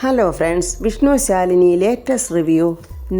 Hello friends, Vishnu Shalini latest review.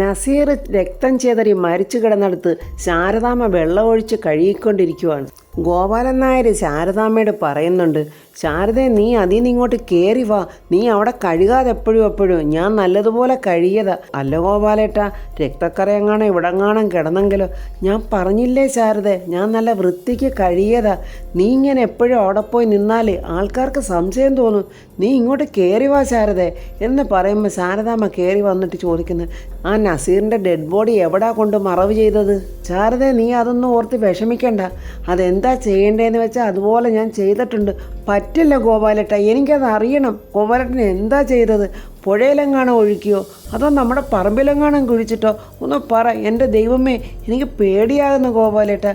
Naseer രക്തം ചേതറി മരിച്ചു കിടന്നെടുത്ത് ശാരദാമ്മ വെള്ളമൊഴിച്ച് കഴുകിക്കൊണ്ടിരിക്കുവാണ്. ഗോപാലൻ നായർ ശാരദാമ്മയോട് പറയുന്നുണ്ട്, ശാരദേ, നീ അതിൽ നിന്ന് ഇങ്ങോട്ട് കയറി വാ, നീ അവിടെ കഴുകാതെ എപ്പോഴും ഞാൻ നല്ലതുപോലെ കഴുകിയതാ. അല്ല ഗോപാലേട്ടാ, രക്തക്കറയെങ്ങാണം ഇവിടെങ്ങാണം കിടന്നെങ്കിലോ? ഞാൻ പറഞ്ഞില്ലേ ശാരദേ, ഞാൻ നല്ല വൃത്തിക്ക് കഴുകിയതാ. നീ ഇങ്ങനെ എപ്പോഴും അവിടെ പോയി നിന്നാൽ ആൾക്കാർക്ക് സംശയം തോന്നും. നീ ഇങ്ങോട്ട് കയറി വാ ശാരദേ എന്ന് പറയുമ്പോൾ ശാരദാമ്മ കയറി വന്നിട്ട് ചോദിക്കുന്നത്, ആ നസീറിൻ്റെ ഡെഡ് ബോഡി എവിടാ കൊണ്ട് മറവ് ചെയ്തത്? ശാരദേ, നീ അതൊന്നും ഓർത്ത് വിഷമിക്കണ്ട. അതെന്താ ചെയ്യേണ്ടതെന്ന് വെച്ചാൽ അതുപോലെ ഞാൻ ചെയ്തിട്ടുണ്ട്. പറ്റില്ല ഗോപാലേട്ട, എനിക്കത് അറിയണം. ഗോപാലേട്ടൻ എന്താ ചെയ്തത്? പുഴയിലെങ്ങാനും ഒഴുക്കിയോ അതോ നമ്മുടെ പറമ്പിലെങ്ങാനും കുഴിച്ചിട്ടോ? ഒന്ന് പറ. എൻ്റെ ദൈവമേ, എനിക്ക് പേടിയാകുന്നു ഗോപാലേട്ട.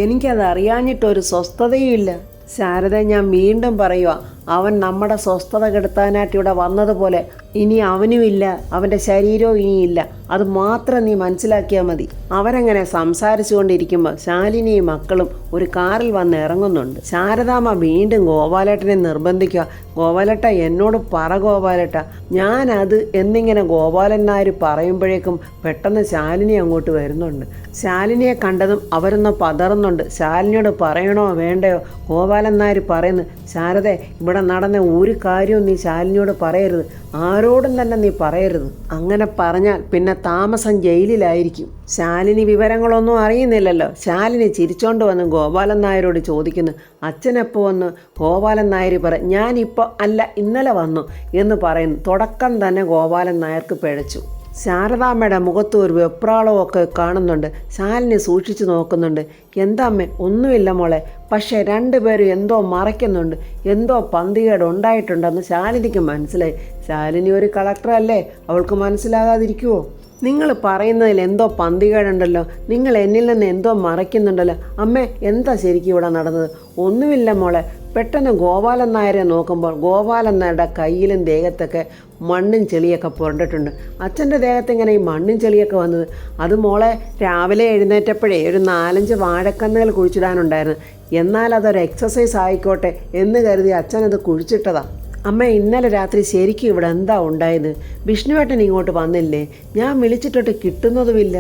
എനിക്കത് അറിയാഞ്ഞിട്ടൊരു സ്വസ്ഥതയും ഇല്ല. ശാരദ, ഞാൻ വീണ്ടും പറയുക, അവൻ നമ്മുടെ സ്വസ്ഥത കെടുത്താനായിട്ട് ഇവിടെ വന്നതുപോലെ ഇനി അവനുമില്ല, അവൻ്റെ ശരീരവും ഇനിയില്ല. അത് മാത്രം നീ മനസ്സിലാക്കിയാൽ മതി. അവരങ്ങനെ സംസാരിച്ചു കൊണ്ടിരിക്കുമ്പോൾ ശാലിനിയും മക്കളും ഒരു കാറിൽ വന്ന് ഇറങ്ങുന്നുണ്ട്. ശാരദാമ്മ വീണ്ടും ഗോപാലേട്ടനെ നിർബന്ധിക്കുക, ഗോപാലേട്ട എന്നോട് പറ ഗോപാലേട്ട, ഞാനത് എന്നിങ്ങനെ ഗോപാലൻ നായർ പറയുമ്പോഴേക്കും പെട്ടെന്ന് ശാലിനി അങ്ങോട്ട് വരുന്നുണ്ട്. ശാലിനിയെ കണ്ടതും അവരൊന്ന് പതറുന്നുണ്ട്. ശാലിനിയോട് പറയണോ വേണ്ടയോ? ഗോപാലൻ നായർ പറയുന്നു, ശാരദേ, ഇവിടെ നടന്ന ഒരു കാര്യവും നീ ശാലിനിയോട് പറയരുത്, ആരോടും തന്നെ നീ പറയരുത്. അങ്ങനെ പറഞ്ഞാൽ പിന്നെ താമസം ജയിലിലായിരിക്കും. ശാലിനി വിവരങ്ങളൊന്നും അറിയുന്നില്ലല്ലോ. ശാലിനി ചിരിച്ചോണ്ട് വന്ന് ഗോപാലൻ നായരോട് ചോദിക്കുന്നു, അച്ഛനെപ്പോൾ വന്നു? ഗോപാലൻ നായർ ഞാനിപ്പോൾ അല്ല, ഇന്നലെ വന്നു എന്ന് പറയുന്നു. തുടക്കം തന്നെ ഗോപാലൻ നായർക്ക് പിഴച്ചു. ശാരദാമ്മയുടെ മുഖത്ത് ഒരു വെപ്രാളമൊക്കെ കാണുന്നുണ്ട്. ശാലിനി സൂക്ഷിച്ചു നോക്കുന്നുണ്ട്. എന്താ അമ്മേ? ഒന്നുമില്ല മോളെ, പക്ഷേ രണ്ടുപേരും എന്തോ മറയ്ക്കുന്നുണ്ട്, എന്തോ പന്തികേട് ഉണ്ടായിട്ടുണ്ടെന്ന് ശാലിനിക്ക് മനസ്സിലായി. ശാലിനി ഒരു കളക്ടറല്ലേ, അവൾക്ക് മനസ്സിലാകാതിരിക്കുമോ? നിങ്ങൾ പറയുന്നതിൽ എന്തോ പന്തികേടുണ്ടല്ലോ, നിങ്ങൾ എന്നിൽ നിന്ന് എന്തോ മറയ്ക്കുന്നുണ്ടല്ലോ. അമ്മേ, എന്താ ശരിക്കും ഇവിടെ നടന്നത്? ഒന്നുമില്ല മോളെ. പെട്ടെന്ന് ഗോപാലൻ നായരെ നോക്കുമ്പോൾ ഗോപാലൻ നായരുടെ കയ്യിലും ദേഹത്തൊക്കെ മണ്ണും ചെളിയൊക്കെ പുരണ്ടിട്ടുണ്ട്. അച്ഛൻ്റെ ദേഹത്ത് ഇങ്ങനെ ഈ മണ്ണും ചെളിയൊക്കെ വന്നത്, അത് മോളെ രാവിലെ എഴുന്നേറ്റപ്പോഴേ ഒരു 4-5 വാഴക്കന്നുകൾ കുഴിച്ചിടാനുണ്ടായിരുന്നു. എന്നാൽ അതൊരു എക്സസൈസ് ആയിക്കോട്ടെ എന്ന് കരുതി അച്ഛനത് കുഴിച്ചിട്ടതാ. അമ്മ, ഇന്നലെ രാത്രി ശരിക്കും ഇവിടെ എന്താ ഉണ്ടായത്? വിഷ്ണുവേട്ടൻ ഇങ്ങോട്ട് വന്നില്ലേ? ഞാൻ വിളിച്ചിട്ടൊട്ട് കിട്ടുന്നതുമില്ല.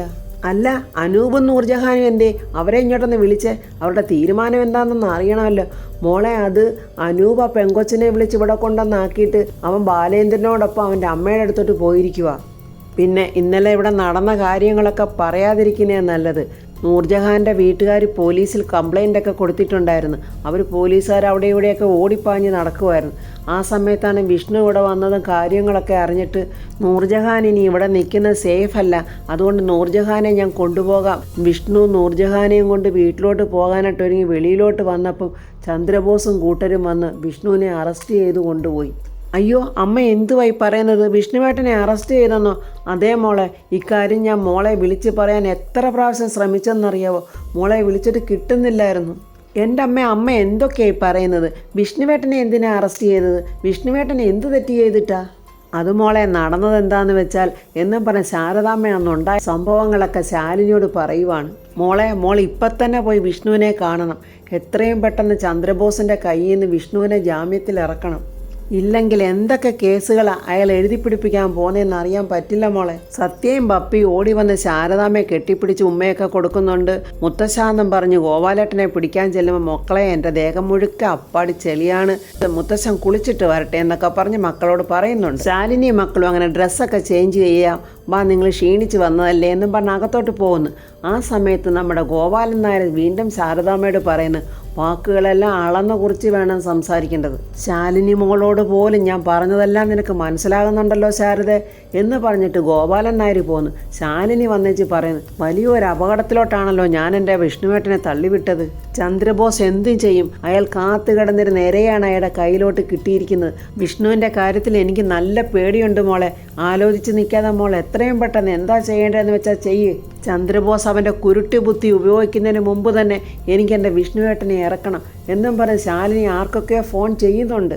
അല്ല, അനൂപും നൂർജഹാനും എന്തേ? അവരെ ഇങ്ങോട്ടൊന്ന് വിളിച്ചേ, അവരുടെ തീരുമാനം എന്താണെന്ന് അറിയണമല്ലോ. മോളെ, അത് അനൂപ പെങ്കൊച്ചിനെ വിളിച്ച് ഇവിടെ കൊണ്ടുവന്നാക്കിയിട്ട് അവൻ ബാലേന്ദ്രനോടൊപ്പം അവൻ്റെ അമ്മയുടെ അടുത്തോട്ട് പോയിരിക്കുക. പിന്നെ ഇന്നലെ ഇവിടെ നടന്ന കാര്യങ്ങളൊക്കെ പറയാതിരിക്കുന്നേ നല്ലത്. നൂർജഹാൻ്റെ വീട്ടുകാർ പോലീസിൽ കംപ്ലൈൻ്റൊക്കെ കൊടുത്തിട്ടുണ്ടായിരുന്നു. അവർ പോലീസുകാർ അവിടെ ഇവിടെയൊക്കെ ഓടിപ്പാഞ്ഞ് നടക്കുമായിരുന്നു. ആ സമയത്താണ് വിഷ്ണു ഇവിടെ വന്നതും കാര്യങ്ങളൊക്കെ അറിഞ്ഞിട്ട് നൂർജഹാൻ ഇനി ഇവിടെ നിൽക്കുന്നത് സേഫ് അല്ല, അതുകൊണ്ട് നൂർജഹാനെ ഞാൻ കൊണ്ടുപോകാം. വിഷ്ണു നൂർജഹാനെയും കൊണ്ട് വീട്ടിലോട്ട് പോകാനായിട്ട് ഒരുങ്ങി വെളിയിലോട്ട് വന്നപ്പം ചന്ദ്രബോസും കൂട്ടരും വന്ന് വിഷ്ണുവിനെ അറസ്റ്റ് ചെയ്ത് കൊണ്ടുപോയി. അയ്യോ അമ്മ, എന്തുവായി പറയുന്നത്? വിഷ്ണുവേട്ടനെ അറസ്റ്റ് ചെയ്തെന്നോ? അതേ മോളെ, ഇക്കാര്യം ഞാൻ മോളെ വിളിച്ച് പറയാൻ എത്ര പ്രാവശ്യം ശ്രമിച്ചെന്നറിയാവോ? മോളെ വിളിച്ചിട്ട് കിട്ടുന്നില്ലായിരുന്നു. എൻ്റെ അമ്മ എന്തൊക്കെയായി പറയുന്നത്? വിഷ്ണുവേട്ടനെ എന്തിനാ അറസ്റ്റ് ചെയ്തത്? വിഷ്ണുവേട്ടനെ എന്ത് തെറ്റ് ചെയ്തിട്ടാ? അത് മോളെ, നടന്നത് എന്താണെന്ന് വെച്ചാൽ എന്നും പറഞ്ഞ ശാരദാമ്മയൊന്നുണ്ടായ സംഭവങ്ങളൊക്കെ ശാലിനിയോട് പറയുവാണ്. മോൾ ഇപ്പം തന്നെ പോയി വിഷ്ണുവിനെ കാണണം. എത്രയും പെട്ടെന്ന് ചന്ദ്രബോസിൻ്റെ കയ്യിൽ നിന്ന് വിഷ്ണുവിനെ ജാമ്യത്തിൽ ഇറക്കണം. ഇല്ലെങ്കിൽ എന്തൊക്കെ കേസുകളാണ് അയാൾ എഴുതി പിടിപ്പിക്കാൻ പോകുന്നതെന്ന് അറിയാൻ പറ്റില്ല മോളെ. സത്യയും പപ്പി ഓടി വന്ന് ശാരദാമ്മയെ കെട്ടിപ്പിടിച്ച് ഉമ്മയൊക്കെ കൊടുക്കുന്നുണ്ട്. മുത്തശ്ശാന്നും പറഞ്ഞ് ഗോപാലേട്ടനെ പിടിക്കാൻ ചെല്ലുമ്പോൾ, മക്കളെ, എൻ്റെ ദേഹം മുഴുക്ക അപ്പാടി ചെളിയാണ്, മുത്തശ്ശൻ കുളിച്ചിട്ട് വരട്ടെ എന്നൊക്കെ പറഞ്ഞ് മക്കളോട് പറയുന്നുണ്ട്. ശാലിനിയും മക്കളും അങ്ങനെ ഡ്രസ്സൊക്കെ ചേഞ്ച് ചെയ്യാം, വാ നിങ്ങൾ ക്ഷീണിച്ച് വന്നതല്ലേ എന്നും പറഞ്ഞ് അകത്തോട്ട് പോകുന്നു. ആ സമയത്ത് നമ്മുടെ ഗോപാലൻ നായർ വീണ്ടും ശാരദാമ്മയോട് പറയുന്നു, വാക്കുകളെല്ലാം അളന്നു കുറിച്ച് വേണം സംസാരിക്കേണ്ടത്. ശാലിനി മോളോട് പോലും ഞാൻ പറഞ്ഞതെല്ലാം നിനക്ക് മനസ്സിലാകുന്നുണ്ടല്ലോ ശാരദ എന്ന് പറഞ്ഞിട്ട് ഗോപാലൻ നായർ പോന്നു. ശാലിനി വന്നേച്ച് പറയുന്നു, വലിയൊരു അപകടത്തിലോട്ടാണല്ലോ ഞാൻ എൻ്റെ വിഷ്ണുവേട്ടനെ തള്ളിവിട്ടത്. ചന്ദ്രബോസ് എന്തും ചെയ്യും. അയാൾ കാത്തു കിടന്നൊരു നേരെയാണ് അയാളുടെ കയ്യിലോട്ട് കിട്ടിയിരിക്കുന്നത്. വിഷ്ണുവിൻ്റെ കാര്യത്തിൽ എനിക്ക് നല്ല പേടിയുണ്ട് മോളെ. ആലോചിച്ച് നിൽക്കാതെ മോൾ എത്രയും പെട്ടെന്ന് എന്താ ചെയ്യേണ്ടതെന്ന് വെച്ചാൽ ചെയ്യ്. ചന്ദ്രബോസ് അവൻ്റെ കുരുട്ടി ബുദ്ധി ഉപയോഗിക്കുന്നതിന് മുമ്പ് തന്നെ എനിക്ക് എൻ്റെ വിഷ്ണുവേട്ടനെ ഇറക്കണം എന്നും പറഞ്ഞ് ശാലിനി ആർക്കൊക്കെ ഫോൺ ചെയ്യുന്നുണ്ട്.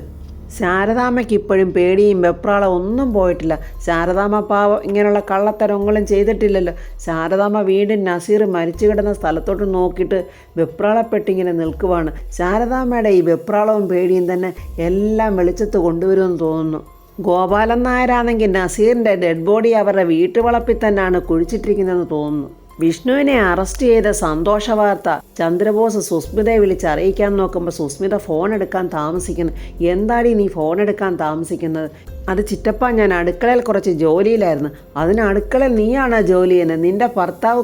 ശാരദാമ്മയ്ക്ക് ഇപ്പോഴും പേടിയും വെപ്രാളം ഒന്നും പോയിട്ടില്ല. ശാരദാമ്മ പാവം ഇങ്ങനെയുള്ള കള്ളത്തരങ്ങളും ചെയ്തിട്ടില്ലല്ലോ. ശാരദാമ്മ വീണ്ടും നസീർ മരിച്ചു കിടന്ന സ്ഥലത്തോട്ട് നോക്കിയിട്ട് വെപ്രാളപ്പെട്ടിങ്ങനെ നിൽക്കുവാണ്. ശാരദാമ്മയുടെ ഈ വെപ്രാളവും പേടിയും തന്നെ എല്ലാം വെളിച്ചത്ത് കൊണ്ടുവരുമെന്ന് തോന്നുന്നു. ഗോപാലൻ നായരാണെങ്കിൽ നസീറിൻ്റെ ഡെഡ് ബോഡി അവരുടെ വീട്ടുവളപ്പിൽ തന്നെയാണ് കുഴിച്ചിട്ടിരിക്കുന്നതെന്ന് തോന്നുന്നു. വിഷ്ണുവിനെ അറസ്റ്റ് ചെയ്ത സന്തോഷ വാർത്ത ചന്ദ്രബോസ് സുസ്മിതയെ വിളിച്ച് അറിയിക്കാൻ നോക്കുമ്പോൾ സുസ്മിത ഫോൺ എടുക്കാൻ താമസിക്കുന്നു. എന്താടി നീ ഫോൺ എടുക്കാൻ താമസിക്കുന്നത്? അത് ചിറ്റപ്പ, ഞാൻ അടുക്കളയിൽ കുറച്ച് ജോലിയിലായിരുന്നു. അതിന് അടുക്കളയിൽ നീയാണോ ജോലി ചെയ്യുന്നത്? നിന്റെ ഭർത്താവ്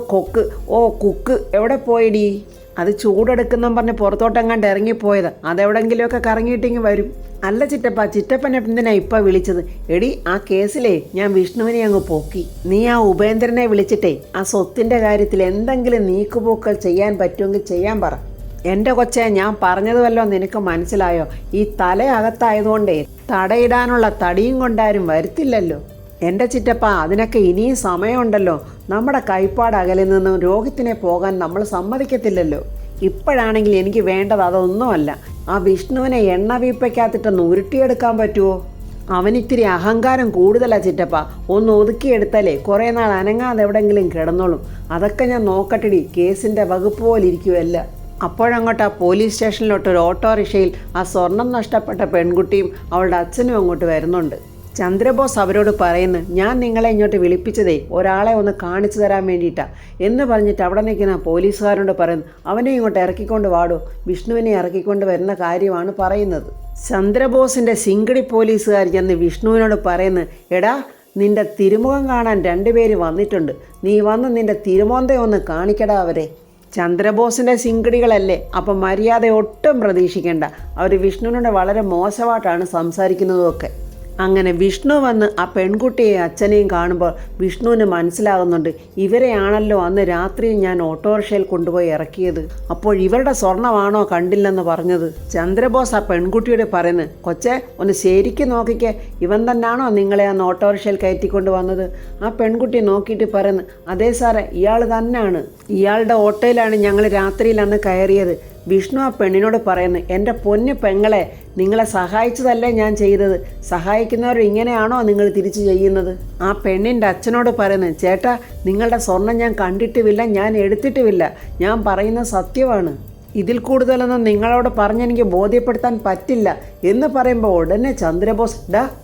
കുക്ക് എവിടെ പോയിടി? അത് ചൂടെടുക്കുന്നെന്ന് പറഞ്ഞ് പുറത്തോട്ടെങ്ങാണ്ട് ഇറങ്ങിപ്പോയത്. അതെവിടെങ്കിലുമൊക്കെ കറങ്ങിയിട്ടിങ്ങ് വരും. അല്ല ചിറ്റപ്പൻ എന്തിനാ ഇപ്പം വിളിച്ചത്? എടി, ആ കേസിലേ ഞാൻ വിഷ്ണുവിനെ അങ്ങ് പൊക്കി. നീ ആ ഉപേന്ദ്രനെ വിളിച്ചിട്ടേ ആ സ്വത്തിൻ്റെ കാര്യത്തിൽ എന്തെങ്കിലും നീക്കുപോക്കൽ ചെയ്യാൻ പറ്റുമെങ്കിൽ ചെയ്യാൻ പറ. എൻ്റെ കൊച്ചെ, ഞാൻ പറഞ്ഞത് വല്ലോ നിനക്ക് മനസ്സിലായോ? ഈ തലയകത്തായതുകൊണ്ടേ തടയിടാനുള്ള തടിയും കൊണ്ടാരും വരുത്തില്ലല്ലോ. എൻ്റെ ചിറ്റപ്പ, അതിനൊക്കെ ഇനിയും സമയമുണ്ടല്ലോ. നമ്മുടെ കൈപ്പാട് അകലിൽ നിന്നും രോഗത്തിനെ പോകാൻ നമ്മൾ സമ്മതിക്കത്തില്ലല്ലോ. ഇപ്പോഴാണെങ്കിൽ എനിക്ക് വേണ്ടത് അതൊന്നുമല്ല. ആ വിഷ്ണുവിനെ എണ്ണ വീപ്പയ്ക്കകത്തിട്ടൊന്ന് ഉരുട്ടിയെടുക്കാൻ പറ്റുമോ? അവനിത്തിരി അഹങ്കാരം കൂടുതലാണ് ചിറ്റപ്പ. ഒന്ന് ഒതുക്കിയെടുത്താലേ കുറേ നാൾ അനങ്ങാതെ എവിടെയെങ്കിലും കിടന്നോളും. അതൊക്കെ ഞാൻ നോക്കട്ടെടി. കേസിൻ്റെ വകുപ്പ് പോലെ ഇരിക്കുമല്ല. അപ്പോഴങ്ങോട്ട് ആ പോലീസ് സ്റ്റേഷനിലോട്ട് ഒരു ഓട്ടോറിക്ഷയിൽ ആ സ്വർണം നഷ്ടപ്പെട്ട പെൺകുട്ടിയും അവളുടെ അച്ഛനും അങ്ങോട്ട് വരുന്നുണ്ട്. ചന്ദ്രബോസ് അവരോട് പറയുന്നു, ഞാൻ നിങ്ങളെ ഇങ്ങോട്ട് വിളിപ്പിച്ചതേ ഒരാളെ ഒന്ന് കാണിച്ചു തരാൻ വേണ്ടിയിട്ടാണ് എന്ന് പറഞ്ഞിട്ട് അവിടെ നിൽക്കുന്ന പോലീസുകാരോട് പറയുന്നു, അവനെ ഇങ്ങോട്ട് ഇറക്കിക്കൊണ്ട് വാടോ. വിഷ്ണുവിനെ ഇറക്കിക്കൊണ്ട് വരുന്ന കാര്യമാണ് പറയുന്നത്. ചന്ദ്രബോസിൻ്റെ സിംഗടി പോലീസുകാർ ചെന്ന് വിഷ്ണുവിനോട് പറയുന്നു, എടാ, നിന്റെ തിരുമുഖം കാണാൻ 2 പേര് വന്നിട്ടുണ്ട്. നീ വന്ന് നിന്റെ തിരുമോന്തെ ഒന്ന് കാണിക്കടാ അവരെ. ചന്ദ്രബോസിൻ്റെ സിംഗടികളല്ലേ, അപ്പം മര്യാദ ഒട്ടും പ്രതീക്ഷിക്കേണ്ട. അവർ വിഷ്ണുവിനോട് വളരെ മോശമായിട്ടാണ് സംസാരിക്കുന്നതുമൊക്കെ. അങ്ങനെ വിഷ്ണു വന്ന് ആ പെൺകുട്ടിയെ അച്ഛനെയും കാണുമ്പോൾ വിഷ്ണുവിന് മനസ്സിലാകുന്നുണ്ട്, ഇവരെയാണല്ലോ അന്ന് രാത്രി ഞാൻ ഓട്ടോറിക്ഷയിൽ കൊണ്ടുപോയി ഇറക്കിയത്. അപ്പോൾ ഇവരുടെ സ്വർണ്ണമാണോ കണ്ടില്ലെന്ന് പറഞ്ഞത്? ചന്ദ്രബോസ് ആ പെൺകുട്ടിയോട് പറയുന്നു, കൊച്ചെ, ഒന്ന് ശരിക്കും നോക്കിക്കേ, ഇവൻ തന്നെയാണോ നിങ്ങളെ അന്ന് ഓട്ടോറിക്ഷയിൽ കയറ്റിക്കൊണ്ട് വന്നത്? ആ പെൺകുട്ടി നോക്കിയിട്ട് പറയുന്നു, അതേ സാറേ, ഇയാൾ തന്നെയാണ്. ഇയാളുടെ ഓട്ടോയിലാണ് ഞങ്ങൾ രാത്രിയിൽ അന്ന് കയറിയത്. വിഷ്ണു ആ പെണ്ണിനോട് പറയുന്നു, എൻ്റെ പൊന്നു പെങ്ങളെ, നിങ്ങളെ സഹായിച്ചതല്ലേ ഞാൻ ചെയ്തത്. സഹായിക്കുന്നവർ ഇങ്ങനെയാണോ നിങ്ങൾ തിരിച്ചു ചെയ്യുന്നത്? ആ പെണ്ണിൻ്റെ അച്ഛനോട് പറയുന്നു, ചേട്ടാ, നിങ്ങളുടെ സ്വർണം ഞാൻ കണ്ടിട്ടുമില്ല, ഞാൻ എടുത്തിട്ടുമില്ല. ഞാൻ പറയുന്ന സത്യമാണ്. ഇതിൽ കൂടുതലൊന്നും നിങ്ങളോട് പറഞ്ഞെനിക്ക് ബോധ്യപ്പെടുത്താൻ പറ്റില്ല എന്ന് പറയുമ്പോൾ ഉടനെ ചന്ദ്രബോസ്,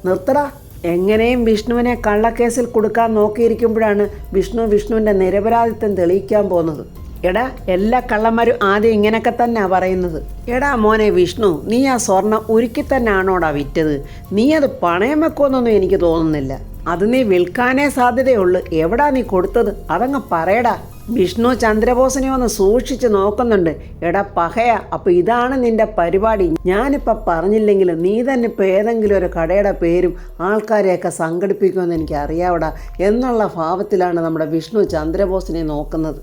നിർത്തടാ. എങ്ങനെയും വിഷ്ണുവിനെ കള്ളക്കേസിൽ കൊടുക്കാൻ നോക്കിയിരിക്കുമ്പോഴാണ് വിഷ്ണുവിൻ്റെ നിരപരാധിത്വം തെളിയിക്കാൻ പോകുന്നത്. എടാ, എല്ലാ കള്ളന്മാരും ആദ്യം ഇങ്ങനെയൊക്കെ തന്നെയാണ് പറയുന്നത്. എടാ മോനെ വിഷ്ണു, നീ ആ സ്വർണം ഉരുക്കി തന്നെയാണോടാ വിറ്റത്? നീ അത് പണയം വെക്കുമെന്നൊന്നും എനിക്ക് തോന്നുന്നില്ല. അത് നീ വിൽക്കാനേ സാധ്യതയുള്ളൂ. എവിടാ നീ കൊടുത്തത്? അതങ്ങ് പറയടാ. വിഷ്ണു ചന്ദ്രബോസിനെ ഒന്ന് സൂക്ഷിച്ച് നോക്കുന്നുണ്ട്. എടാ പഹയ, അപ്പോൾ ഇതാണ് നിന്റെ പരിപാടി. ഞാനിപ്പോൾ പറഞ്ഞില്ലെങ്കിലും നീ തന്നെ ഇപ്പോൾ ഏതെങ്കിലും ഒരു കടയുടെ പേരും ആൾക്കാരെയൊക്കെ സംഘടിപ്പിക്കുമെന്ന് എനിക്ക് അറിയാവടാ എന്നുള്ള ഭാവത്തിലാണ് നമ്മുടെ വിഷ്ണു ചന്ദ്രബോസിനെ നോക്കുന്നത്.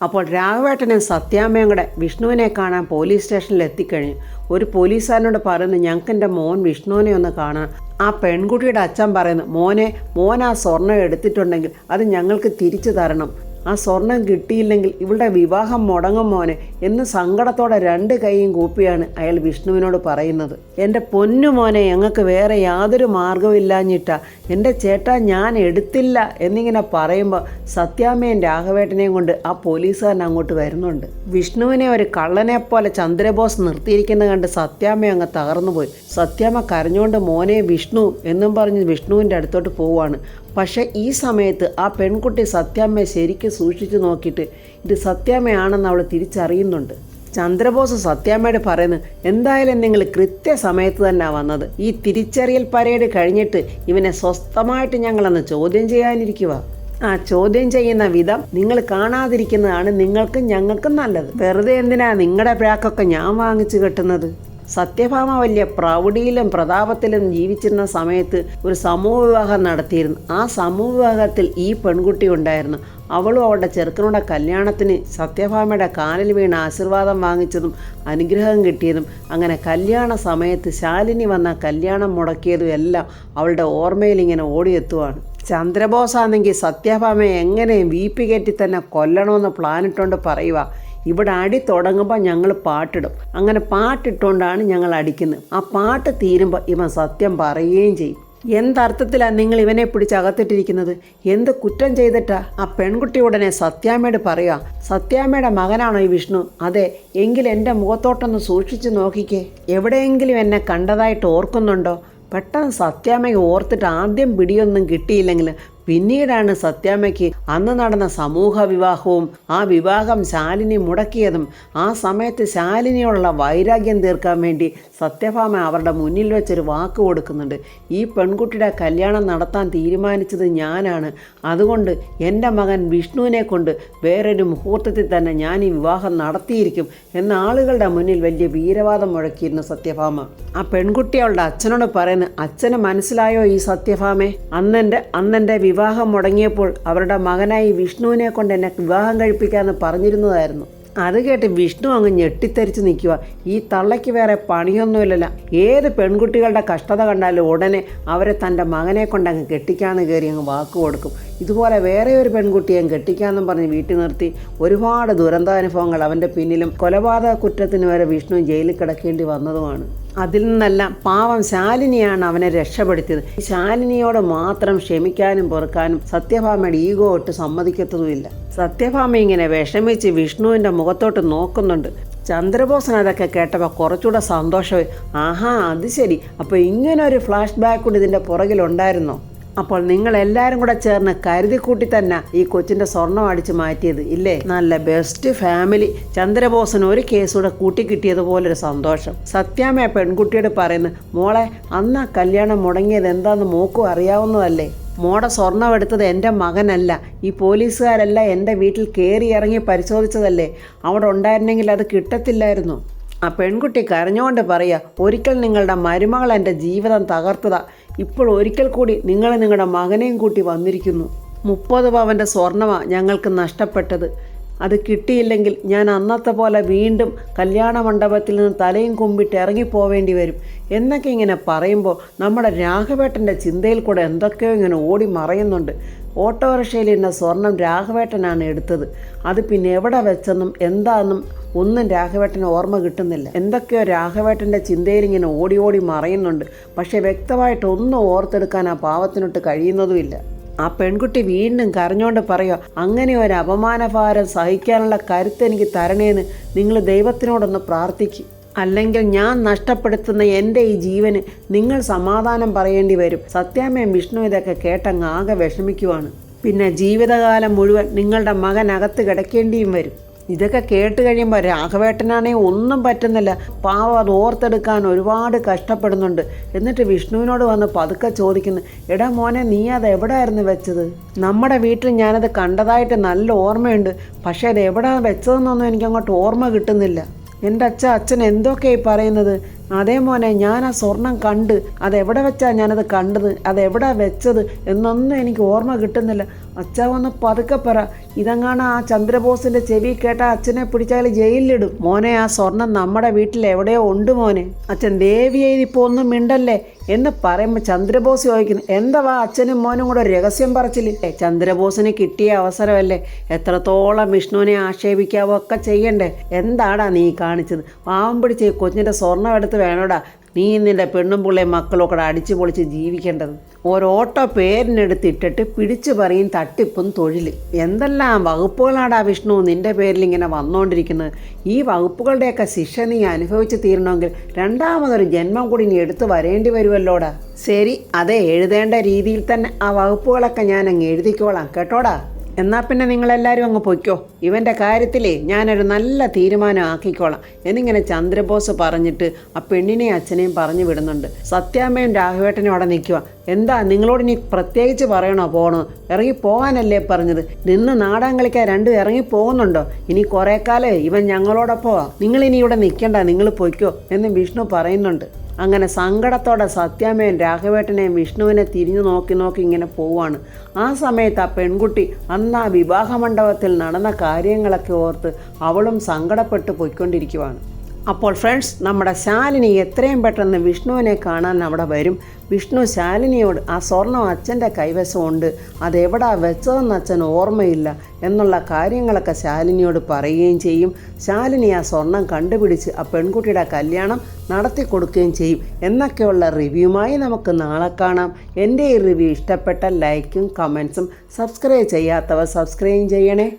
അപ്പോൾ രാഘവേട്ടനും സത്യാമ്മയും കൂടെ വിഷ്ണുവിനെ കാണാൻ പോലീസ് സ്റ്റേഷനിൽ എത്തിക്കഴിഞ്ഞു. ഒരു പോലീസുകാരനോട് പറയുന്നു, ഞങ്ങൾക്ക് എൻ്റെ മോൻ വിഷ്ണുവിനെ ഒന്ന് കാണാൻ. ആ പെൺകുട്ടിയുടെ അച്ഛൻ പറയുന്നു, മോൻ ആ സ്വർണ്ണം എടുത്തിട്ടുണ്ടെങ്കിൽ അത് ഞങ്ങൾക്ക് തിരിച്ചു തരണം. ആ സ്വർണം കിട്ടിയില്ലെങ്കിൽ ഇവളുടെ വിവാഹം മുടങ്ങും മോനെ എന്ന് സങ്കടത്തോടെ 2 കൈയും കൂപ്പിയാണ് അയാൾ വിഷ്ണുവിനോട് പറയുന്നത്. എൻ്റെ പൊന്നു മോനെ, ഞങ്ങൾക്ക് വേറെ യാതൊരു മാർഗമില്ലാഞ്ഞിട്ടാ. എൻ്റെ ചേട്ടാ, ഞാൻ എടുത്തില്ല എന്നിങ്ങനെ പറയുമ്പോൾ സത്യാമ്മയും രാഘവേട്ടനെയും കൊണ്ട് ആ പോലീസുകാരൻ അങ്ങോട്ട് വരുന്നുണ്ട്. വിഷ്ണുവിനെ ഒരു കള്ളനെ പോലെ ചന്ദ്രബോസ് നിർത്തിയിരിക്കുന്നത് കണ്ട് സത്യാമ്മ അങ്ങ് തകർന്നുപോയി. സത്യാമ്മ കരഞ്ഞുകൊണ്ട് മോനെ വിഷ്ണു എന്നും പറഞ്ഞ് വിഷ്ണുവിൻ്റെ അടുത്തോട്ട് പോവുകയാണ്. പക്ഷേ ഈ സമയത്ത് ആ പെൺകുട്ടി സത്യാമ്മയെ ശരിക്കും സൂക്ഷിച്ചു നോക്കിയിട്ട് ഇത് സത്യാമ്മയാണെന്ന് അവൾ തിരിച്ചറിയുന്നുണ്ട്. ചന്ദ്രബോസ് സത്യാമ്മയോട് പറയുന്നു, എന്തായാലും നിങ്ങൾ കൃത്യസമയത്ത് തന്നെ വന്നത്. ഈ തിരിച്ചറിയൽ പരേഡ് കഴിഞ്ഞിട്ട് ഇവനെ സ്വസ്ഥമായിട്ട് ഞങ്ങളന്ന് ചോദ്യം ചെയ്യാനിരിക്കുക. ആ ചോദ്യം ചെയ്യുന്ന വിധം നിങ്ങൾ കാണാതിരിക്കുന്നതാണ് നിങ്ങൾക്കും ഞങ്ങൾക്കും നല്ലത്. വെറുതെ എന്തിനാ നിങ്ങളുടെ പ്രാക്കൊക്കെ ഞാൻ വാങ്ങിച്ചു കെട്ടുന്നത്? സത്യഭാമ വലിയ പ്രൗഢിയിലും പ്രതാപത്തിലും ജീവിച്ചിരുന്ന സമയത്ത് ഒരു സമൂഹ വിവാഹം നടത്തിയിരുന്നു. ആ സമൂഹ വിവാഹത്തിൽ ഈ പെൺകുട്ടി ഉണ്ടായിരുന്നു. അവളും അവളുടെ ചെറുക്കനുടെ കല്യാണത്തിന് സത്യഭാമയുടെ കാലിൽ വീണ് ആശീർവാദം വാങ്ങിച്ചതും അനുഗ്രഹം കിട്ടിയതും അങ്ങനെ കല്യാണ സമയത്ത് ശാലിനി വന്ന കല്യാണം മുടക്കിയതും എല്ലാം അവളുടെ ഓർമ്മയിൽ ഇങ്ങനെ ഓടിയെത്തുവാണ്. ചന്ദ്രബോസാണെങ്കിൽ സത്യഭാമയെ എങ്ങനെയും വീപ്പി കയറ്റി തന്നെ കൊല്ലണമെന്ന് പ്ലാനിട്ടുകൊണ്ട് പറയുക, ഇവിടെ അടി തുടങ്ങുമ്പോൾ ഞങ്ങൾ പാട്ടിടും. അങ്ങനെ പാട്ടിട്ടുകൊണ്ടാണ് ഞങ്ങൾ അടിക്കുന്നത്. ആ പാട്ട് തീരുമ്പോൾ ഇവൻ സത്യം പറയുകയും ചെയ്യും. എന്തർത്ഥത്തിലാണ് നിങ്ങൾ ഇവനെ പിടിച്ച് അകത്തിട്ടിരിക്കുന്നത്? എന്ത് കുറ്റം ചെയ്തിട്ടാ? ആ പെൺകുട്ടി ഉടനെ സത്യാമ്മയോട് പറയുക, സത്യാമ്മയുടെ മകനാണോ ഈ വിഷ്ണു? അതെ. എങ്കിൽ എൻ്റെ മുഖത്തോട്ടൊന്ന് സൂക്ഷിച്ച് നോക്കിക്കേ. എവിടെയെങ്കിലും എന്നെ കണ്ടതായിട്ട് ഓർക്കുന്നുണ്ടോ? പെട്ടെന്ന് സത്യാമ്മയ്ക്ക് ഓർത്തിട്ട് ആദ്യം പിടിയൊന്നും കിട്ടിയില്ലെങ്കിൽ പിന്നീടാണ് സത്യാമ്മയ്ക്ക് അന്ന് നടന്ന സമൂഹ വിവാഹവും ആ വിവാഹം ശാലിനി മുടക്കിയതും ആ സമയത്ത് ശാലിനിയോടുള്ള വൈരാഗ്യം തീർക്കാൻ വേണ്ടി സത്യഭാമ അവരുടെ മുന്നിൽ വെച്ചൊരു വാക്ക് കൊടുക്കുന്നുണ്ട്. ഈ പെൺകുട്ടിയുടെ കല്യാണം നടത്താൻ തീരുമാനിച്ചത് ഞാനാണ്. അതുകൊണ്ട് എൻ്റെ മകൻ വിഷ്ണുവിനെ കൊണ്ട് വേറൊരു മുഹൂർത്തത്തിൽ തന്നെ ഞാൻ ഈ വിവാഹം നടത്തിയിരിക്കും എന്ന ആളുകളുടെ മുന്നിൽ വലിയ വീരവാദം മുഴക്കിയിരുന്നു സത്യഭാമ. ആ പെൺകുട്ടി അവളുടെ അച്ഛനോട് പറയുന്നു, അച്ഛന് മനസ്സിലായോ ഈ സത്യഭാമേ? അന്നെൻ്റെ വിവാഹം മുടങ്ങിയപ്പോൾ അവരുടെ മകനായി വിഷ്ണുവിനെ കൊണ്ട് എന്നെ വിവാഹം കഴിപ്പിക്കാമെന്ന് പറഞ്ഞിരുന്നതായിരുന്നു. അത് കേട്ട് വിഷ്ണു അങ്ങ് ഞെട്ടിത്തരിച്ച് നിൽക്കുക. ഈ തള്ളയ്ക്ക് വേറെ പണിയൊന്നുമില്ലല്ലോ. ഏത് പെൺകുട്ടികളുടെ കഷ്ടത കണ്ടാലും ഉടനെ അവരെ തൻ്റെ മകനെ കൊണ്ട് അങ്ങ് കെട്ടിക്കാമെന്ന് കയറി അങ്ങ് വാക്ക് കൊടുക്കും. ഇതുപോലെ വേറെ ഒരു പെൺകുട്ടിയെ കെട്ടിക്കാമെന്നും പറഞ്ഞ് വീട്ടിൽ നിർത്തി ഒരുപാട് ദുരന്താനുഭവങ്ങൾ അവൻ്റെ പിന്നിലും കൊലപാതക കുറ്റത്തിന് വരെ വിഷ്ണു ജയിലിൽ കിടക്കേണ്ടി വന്നതുമാണ്. അതിൽ നിന്നെല്ലാം പാവം ശാലിനിയാണ് അവനെ രക്ഷപ്പെടുത്തിയത്. ശാലിനിയോട് മാത്രം ക്ഷമിക്കാനും പൊറുക്കാനും സത്യഭാമയുടെ ഈഗോ ഒട്ട് സമ്മതിക്കത്തതുമില്ല. സത്യഭാമ ഇങ്ങനെ വിഷമിച്ച് വിഷ്ണുവിൻ്റെ മുഖത്തോട്ട് നോക്കുന്നുണ്ട്. ചന്ദ്രബോസൻ അതൊക്കെ കേട്ടപ്പോൾ കുറച്ചുകൂടെ സന്തോഷമായി. ആഹാ, അത് ശരി, അപ്പോൾ ഇങ്ങനെ ഒരു ഫ്ലാഷ് ബാക്ക് കൂടി ഇതിൻ്റെ പുറകിലുണ്ടായിരുന്നോ? അപ്പോൾ നിങ്ങളെല്ലാവരും കൂടെ ചേർന്ന് കരുതിക്കൂട്ടി തന്നെ ഈ കൊച്ചിൻ്റെ സ്വർണം അടിച്ച് മാറ്റിയത് ഇല്ലേ? നല്ല ബെസ്റ്റ് ഫാമിലി. ചന്ദ്രബോസൻ ഒരു കേസൂടെ കൂട്ടിക്കിട്ടിയതുപോലൊരു സന്തോഷം. സത്യാമ്മ പെൺകുട്ടിയോട് പറയുന്നു, മോളെ അന്ന് കല്യാണം മുടങ്ങിയത് എന്താണെന്ന് മോക്കും അറിയാവുന്നതല്ലേ? മോടെ സ്വർണം എടുത്തത് എൻ്റെ മകനല്ല. ഈ പോലീസുകാരെല്ലാം എൻ്റെ വീട്ടിൽ കയറി ഇറങ്ങി പരിശോധിച്ചതല്ലേ? അവിടെ ഉണ്ടായിരുന്നെങ്കിൽ അത് കിട്ടത്തില്ലായിരുന്നു. ആ പെൺകുട്ടി കരഞ്ഞുകൊണ്ട് പറയുക, ഒരിക്കൽ നിങ്ങളുടെ മരുമകൾ എൻ്റെ ജീവിതം തകർത്തതാ. ഇപ്പോൾ ഒരിക്കൽ കൂടി നിങ്ങൾ നിങ്ങളുടെ മകനെയും കൂട്ടി വന്നിരിക്കുന്നു. 30 പവൻ്റെ സ്വർണ്ണമാണ് ഞങ്ങൾക്ക് നഷ്ടപ്പെട്ടത്. അത് കിട്ടിയില്ലെങ്കിൽ ഞാൻ അന്നത്തെ പോലെ വീണ്ടും കല്യാണ മണ്ഡപത്തിൽ നിന്ന് തലയും കുമ്പിട്ട് ഇറങ്ങിപ്പോവേണ്ടി വരും എന്നൊക്കെ ഇങ്ങനെ പറയുമ്പോൾ നമ്മുടെ രാഘവേട്ടൻ്റെ ചിന്തയിൽ കൂടെ എന്തൊക്കെയോ ഇങ്ങനെ ഓടി മറയുന്നുണ്ട്. ഓട്ടോറിക്ഷയിലിരുന്ന സ്വർണം രാഘവേട്ടനാണ് എടുത്തത്. അത് പിന്നെ എവിടെ വെച്ചെന്നും എന്താണെന്നും ഒന്നും രാഘവേട്ടന് ഓർമ്മ കിട്ടുന്നില്ല. എന്തൊക്കെയോ രാഘവേട്ടൻ്റെ ചിന്തയിൽ ഇങ്ങനെ ഓടി ഓടി മറയുന്നുണ്ട്. പക്ഷേ വ്യക്തമായിട്ടൊന്നും ഓർത്തെടുക്കാൻ ആ പാവത്തിനൊട്ട് കഴിയുന്നതുമില്ല. ആ പെൺകുട്ടി വീണ്ടും കരഞ്ഞുകൊണ്ട് പറയുക, അങ്ങനെ ഒരു അപമാനഭാരം സഹിക്കാനുള്ള കരുത്ത് എനിക്ക് തരണേന്ന് നിങ്ങൾ ദൈവത്തിനോടൊന്ന് പ്രാർത്ഥിക്കും. അല്ലെങ്കിൽ ഞാൻ നഷ്ടപ്പെടുത്തുന്ന എൻ്റെ ഈ ജീവന് നിങ്ങൾ സമാധാനം പറയേണ്ടി വരും. സത്യാമ്മയും വിഷ്ണു ഇതൊക്കെ കേട്ടങ്ങ് ആകെ വിഷമിക്കുവാണ്. പിന്നെ ജീവിതകാലം മുഴുവൻ നിങ്ങളുടെ മകൻ അകത്ത് കിടക്കേണ്ടിയും വരും. ഇതൊക്കെ കേട്ട് കഴിയുമ്പോൾ രാഘവേട്ടനാണെങ്കിൽ ഒന്നും പറ്റുന്നില്ല. പാവം അത് ഓർത്തെടുക്കാൻ ഒരുപാട് കഷ്ടപ്പെടുന്നുണ്ട്. എന്നിട്ട് വിഷ്ണുവിനോട് വന്ന് പതുക്കെ ചോദിക്കുന്നു, എടാ മോനെ, നീ അത് എവിടെയായിരുന്നു വെച്ചത്? നമ്മുടെ വീട്ടിൽ ഞാനത് കണ്ടതായിട്ട് നല്ല ഓർമ്മയുണ്ട്. പക്ഷേ അത് എവിടെ വെച്ചതെന്നൊന്നും എനിക്കങ്ങോട്ട് ഓർമ്മ കിട്ടുന്നില്ല. എൻ്റെ അച്ഛൻ എന്തൊക്കെയായി പറയുന്നത്? അതേ മോനെ, ഞാൻ ആ സ്വർണം കണ്ട്. അതെവിടെ വെച്ചാൽ ഞാനത് കണ്ടത്, അതെവിടെ വെച്ചത് എന്നൊന്നും എനിക്ക് ഓർമ്മ കിട്ടുന്നില്ല. അച്ഛാ ഒന്ന് പതുക്കെ പറ. ഇതെങ്ങാണ് ആ ചന്ദ്രബോസിൻ്റെ ചെവി കേട്ട അച്ഛനെ പിടിച്ചാൽ ജയിലിലിടും. മോനെ, ആ സ്വർണം നമ്മുടെ വീട്ടിൽ എവിടെയോ ഉണ്ട് മോനെ. അച്ഛൻ ദേവിയെ ഇപ്പോൾ ഒന്നും മിണ്ടല്ലേ എന്ന് പറയുമ്പോൾ ചന്ദ്രബോസ് ചോദിക്കുന്നു, എന്താ അച്ഛനും മോനും കൂടെ രഹസ്യം പറച്ചില്ലേ? ചന്ദ്രബോസിന് കിട്ടിയ അവസരമല്ലേ, എത്രത്തോളം വിഷ്ണുവിനെ ആക്ഷേപിക്കാവോ ഒക്കെ ചെയ്യണ്ടേ? എന്താടാ നീ കാണിച്ചത്? പാവം പിടിച്ച് കൊച്ചിൻ്റെ സ്വർണ്ണം എടുത്ത് വേണോടാ നീ നിൻ്റെ പെണ്ണും പിള്ളയും മക്കളും ഒക്കെ അടിച്ചു പൊളിച്ച് ജീവിക്കേണ്ടത്? ഓരോട്ടോ പേരിനെടുത്തിട്ടിട്ട് പിടിച്ചു പറയും തട്ടിപ്പും തൊഴിൽ. എന്തെല്ലാം വകുപ്പുകളാടാ വിഷ്ണു നിൻ്റെ പേരിൽ ഇങ്ങനെ വന്നുകൊണ്ടിരിക്കുന്നത്? ഈ വകുപ്പുകളുടെയൊക്കെ ശിക്ഷ നീ അനുഭവിച്ച് തീരണമെങ്കിൽ രണ്ടാമതൊരു ജന്മം കൂടി നീ എടുത്തു വരേണ്ടി വരുമല്ലോടാ. ശരി, അതെ, എഴുതേണ്ട രീതിയിൽ തന്നെ ആ വകുപ്പുകളൊക്കെ ഞാൻ അങ്ങ് എഴുതിക്കോളാം കേട്ടോടാ. എന്നാൽ പിന്നെ നിങ്ങളെല്ലാവരും അങ്ങ് പൊയ്ക്കോ. ഇവൻ്റെ കാര്യത്തിലേ ഞാനൊരു നല്ല തീരുമാനം ആക്കിക്കോളാം എന്നിങ്ങനെ ചന്ദ്രബോസ് പറഞ്ഞിട്ട് ആ പെണ്ണിനെയും അച്ഛനെയും പറഞ്ഞു വിടുന്നുണ്ട്. സത്യാമ്മയും രാഘവേട്ടനും അവിടെ നിൽക്കുക. എന്താ നിങ്ങളോട് ഇനി പ്രത്യേകിച്ച് പറയണോ പോകണോ? ഇറങ്ങി പോകാനല്ലേ പറഞ്ഞത്? നിന്ന് നാടകം കളിക്കാൻ രണ്ടും ഇറങ്ങി പോകുന്നുണ്ടോ? ഇനി കുറേ കാലം ഇവൻ ഞങ്ങളോടൊപ്പം നിങ്ങളിനി ഇവിടെ നിൽക്കണ്ട, നിങ്ങൾ പൊയ്ക്കോ എന്ന് വിഷ്ണു പറയുന്നുണ്ട്. അങ്ങനെ സങ്കടത്തോടെ സത്യാമ്മയും രാഘവേട്ടനെയും വിഷ്ണുവിനെ തിരിഞ്ഞു നോക്കി ഇങ്ങനെ പോവാണ്. ആ സമയത്ത് ആ പെൺകുട്ടി അന്ന് ആ വിവാഹ മണ്ഡപത്തിൽ നടന്ന കാര്യങ്ങളൊക്കെ ഓർത്ത് അവളും സങ്കടപ്പെട്ട് പോയിക്കൊണ്ടിരിക്കുവാണ്. അപ്പോൾ ഫ്രണ്ട്സ്, നമ്മുടെ ശാലിനി എത്രയും പെട്ടെന്ന് വിഷ്ണുവിനെ കാണാൻ അവിടെ വരും. വിഷ്ണു ശാലിനിയോട് ആ സ്വർണം അച്ഛൻ്റെ കൈവശമുണ്ട്, അതെവിടാ വെച്ചതെന്ന് അച്ഛൻ ഓർമ്മയില്ല എന്നുള്ള കാര്യങ്ങളൊക്കെ ശാലിനിയോട് പറയുകയും ചെയ്യും. ശാലിനി ആ സ്വർണം കണ്ടുപിടിച്ച് ആ പെൺകുട്ടിയുടെ കല്യാണം നടത്തി കൊടുക്കുകയും ചെയ്യും എന്നൊക്കെയുള്ള റിവ്യൂമായി നമുക്ക് നാളെ കാണാം. എൻ്റെ ഈ റിവ്യൂ ഇഷ്ടപ്പെട്ട ലൈക്കും കമൻസും സബ്സ്ക്രൈബ് ചെയ്യാത്തവർ സബ്സ്ക്രൈബ് ചെയ്യണേ.